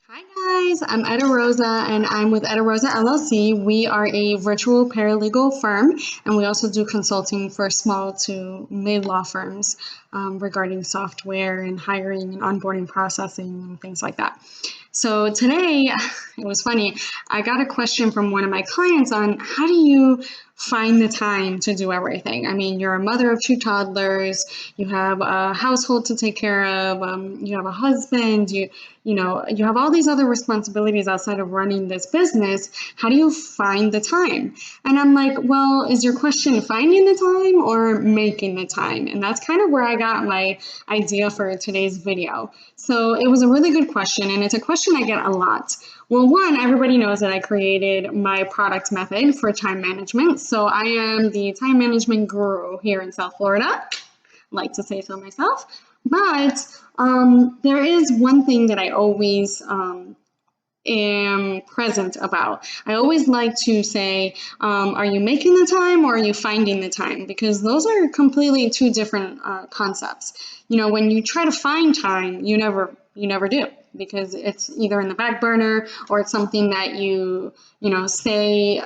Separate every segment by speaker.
Speaker 1: Hi guys, I'm Etta Rosa and I'm with Etta Rosa LLC. We are a virtual paralegal firm and we also do consulting for small to mid law firms regarding software and hiring and onboarding processing and things like that. So today, it was funny, I got a question from one of my clients on how do you find the time to do everything? I mean, you're a mother of two toddlers, you have a household to take care of, you have a husband, you have all these other responsibilities outside of running this business. How do you find the time? And I'm like, well, is your question finding the time or making the time? And that's kind of where I got my idea for today's video. So it was a really good question, and it's a question I get a lot. Well, one, everybody knows that I created my product method for time management. So I am the time management guru here in South Florida. Like to say so myself. But there is one thing that I always am present about. I always like to say, are you making the time or are you finding the time? Because those are completely two different concepts. You know, when you try to find time, you never do because it's either in the back burner or it's something that stay,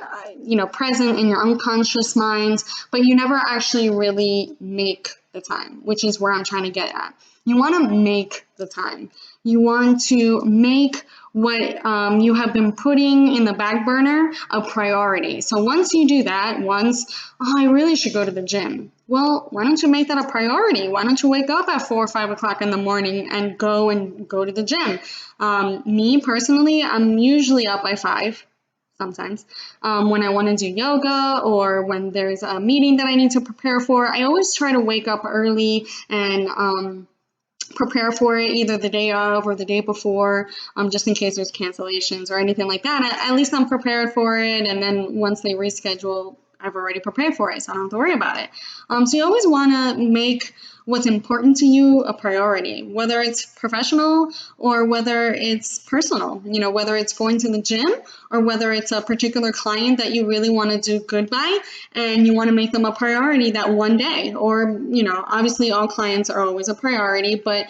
Speaker 1: present in your unconscious mind, but you never actually really make the time, which is where I'm trying to get at. You want to make the time. You want to make what you have been putting in the back burner a priority. So once you do that, I really should go to the gym. Well, why don't you make that a priority? Why don't you wake up at 4 or 5 o'clock in the morning and go to the gym? Me personally, I'm usually up by 5 sometimes. When I want to do yoga or when there's a meeting that I need to prepare for, I always try to wake up early and prepare for it either the day of or the day before, just in case there's cancellations or anything like that. At least I'm prepared for it, and then once they reschedule, I've already prepared for it, so I don't have to worry about it. So you always want to make what's important to you a priority, whether it's professional or whether it's personal, whether it's going to the gym or whether it's a particular client that you really want to do good by and you want to make them a priority that one day. Or, obviously all clients are always a priority, but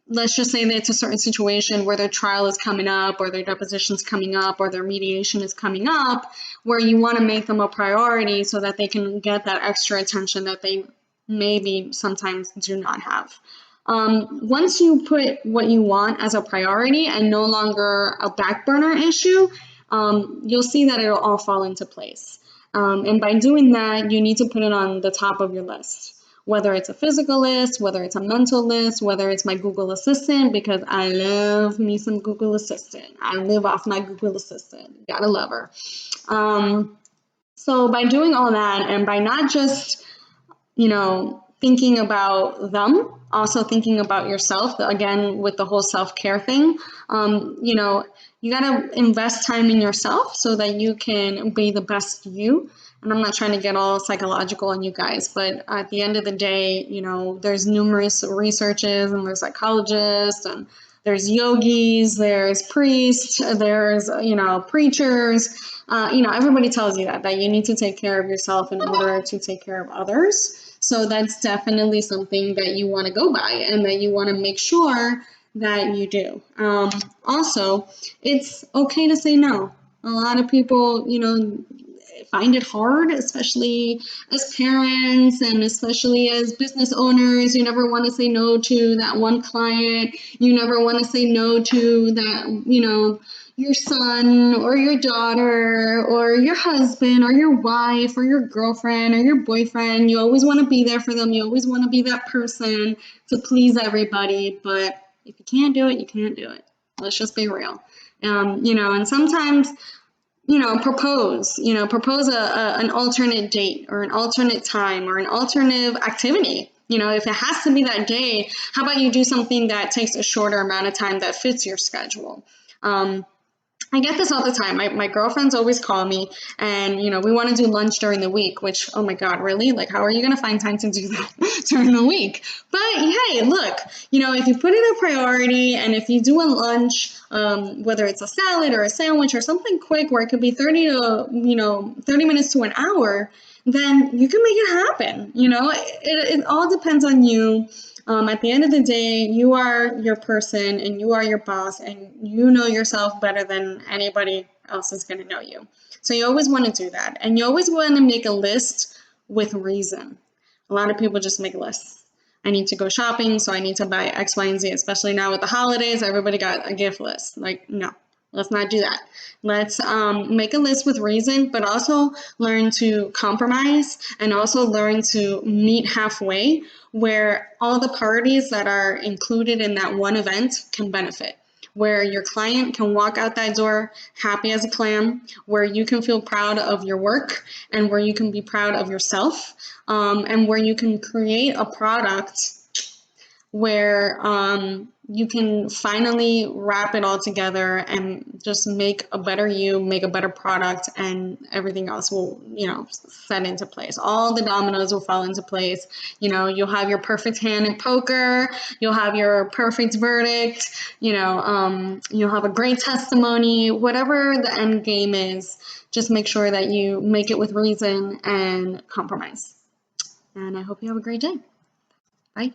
Speaker 1: let's just say that it's a certain situation where their trial is coming up or their deposition's coming up or their mediation is coming up, where you want to make them a priority so that they can get that extra attention that they maybe sometimes do not have. Once you put what you want as a priority and no longer a back burner issue, you'll see that it'll all fall into place. And by doing that, you need to put it on the top of your list, whether it's a physical list, whether it's a mental list, whether it's my Google Assistant, because I love me some Google Assistant. I live off my Google Assistant. Gotta love her. So by doing all that and by not just, thinking about them, also thinking about yourself, again, with the whole self-care thing, you gotta invest time in yourself so that you can be the best you. And I'm not trying to get all psychological on you guys, but at the end of the day, there's numerous researches and there's psychologists and there's yogis, there's priests, there's, preachers. Everybody tells you that you need to take care of yourself in order to take care of others. So that's definitely something that you want to go by and that you want to make sure that you do. Also, it's okay to say no. A lot of people, find it hard, especially as parents and especially as business owners. You never want to say no to that one client. You never want to say no to that, your son or your daughter or your husband or your wife or your girlfriend or your boyfriend. You always want to be there for them. You always want to be that person to please everybody. But if you can't do it, you can't do it. Let's just be real. And sometimes propose an alternate date or an alternate time or an alternative activity. If it has to be that day, how about you do something that takes a shorter amount of time that fits your schedule? I get this all the time. My girlfriends always call me and, we want to do lunch during the week, which, oh my God, really? Like, how are you going to find time to do that during the week? But hey, look, if you put it a priority and if you do a lunch, whether it's a salad or a sandwich or something quick where it could be 30 minutes to an hour, then you can make it happen. You know, it all depends on you. At the end of the day, you are your person and you are your boss, and you know yourself better than anybody else is going to know you. So you always want to do that. And you always want to make a list with reason. A lot of people just make lists. I need to go shopping, so I need to buy X, Y, and Z, especially now with the holidays. Everybody got a gift list. Like, no, let's not do that. Let's make a list with reason, but also learn to compromise and also learn to meet halfway where all the parties that are included in that one event can benefit. Where your client can walk out that door happy as a clam, where you can feel proud of your work, and where you can be proud of yourself, and where you can create a product where you can finally wrap it all together and just make a better you, make a better product, and everything else will, set into place. All the dominoes will fall into place. You'll have your perfect hand in poker, you'll have your perfect verdict, you'll have a great testimony, whatever the end game is. Just make sure that you make it with reason and compromise. And I hope you have a great day. Bye.